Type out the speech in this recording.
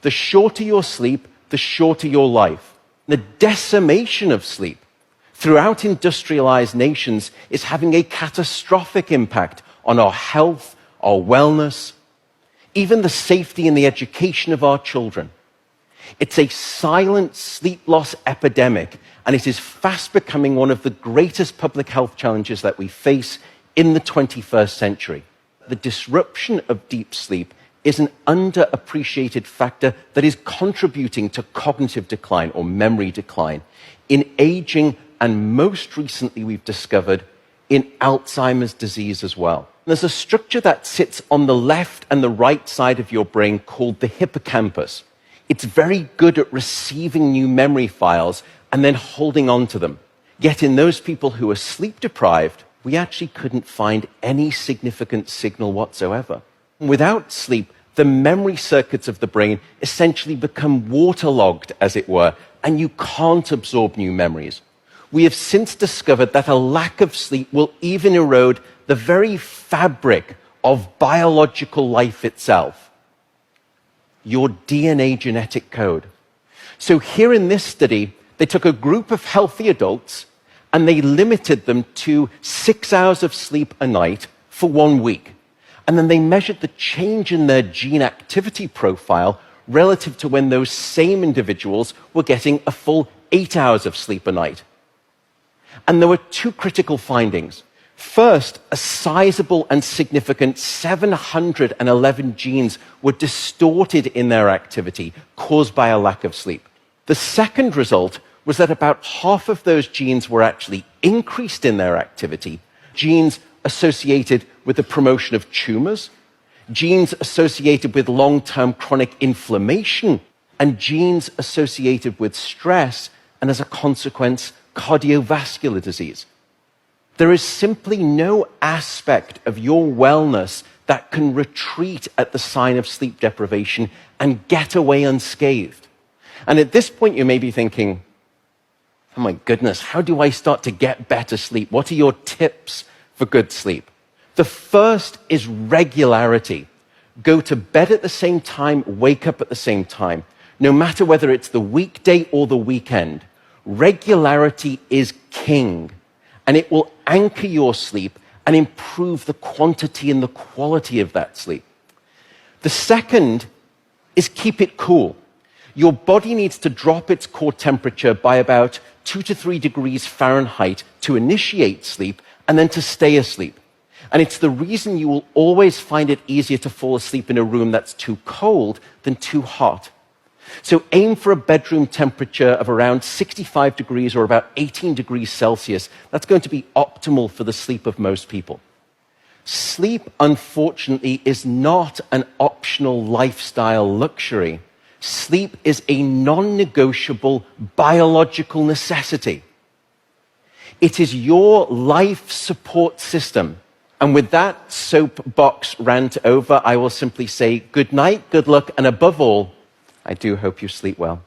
The shorter your sleep, the shorter your life. The decimation of sleep throughout industrialized nations is having a catastrophic impact on our health, our wellness, even the safety and the education of our children. It's a silent sleep loss epidemic, and it is fast becoming one of the greatest public health challenges that we face in the 21st century. The disruption of deep sleep is an underappreciated factor that is contributing to cognitive decline or memory decline in aging, and most recently we've discovered in Alzheimer's disease as well. There's a structure that sits on the left and the right side of your brain called the hippocampus. It's very good at receiving new memory files and then holding on to them. Yet in those people who are sleep deprived, we actually couldn't find any significant signal whatsoever. Without sleep, the memory circuits of the brain essentially become waterlogged, as it were, and you can't absorb new memories. We have since discovered that a lack of sleep will even erode the very fabric of biological life itself, your DNA genetic code. So here in this study, they took a group of healthy adults and they limited them to 6 hours of sleep a night for 1 week. And then they measured the change in their gene activity profile relative to when those same individuals were getting a full 8 hours of sleep a night. And there were two critical findings. First, a sizable and significant 711 genes were distorted in their activity, caused by a lack of sleep. The second result was that about half of those genes were actually increased in their activity, genes associated with the promotion of tumors, genes associated with long-term chronic inflammation, and genes associated with stress, and as a consequence, cardiovascular disease. There is simply no aspect of your wellness that can retreat at the sign of sleep deprivation and get away unscathed. And at this point, you may be thinking, oh my goodness, how do I start to get better sleep? What are your tips for good sleep? The first is regularity. Go to bed at the same time, wake up at the same time. No matter whether it's the weekday or the weekend, regularity is king, and it will anchor your sleep and improve the quantity and the quality of that sleep. The second is keep it cool. Your body needs to drop its core temperature by about 2 to 3 degrees Fahrenheit to initiate sleep and then to stay asleep. And it's the reason you will always find it easier to fall asleep in a room that's too cold than too hot. So aim for a bedroom temperature of around 65 degrees or about 18 degrees Celsius. That's going to be optimal for the sleep of most people. Sleep, unfortunately, is not an optional lifestyle luxury. Sleep is a non-negotiable biological necessity. It is your life support system. And with that soapbox rant over, I will simply say good night, good luck, and above all, I do hope you sleep well.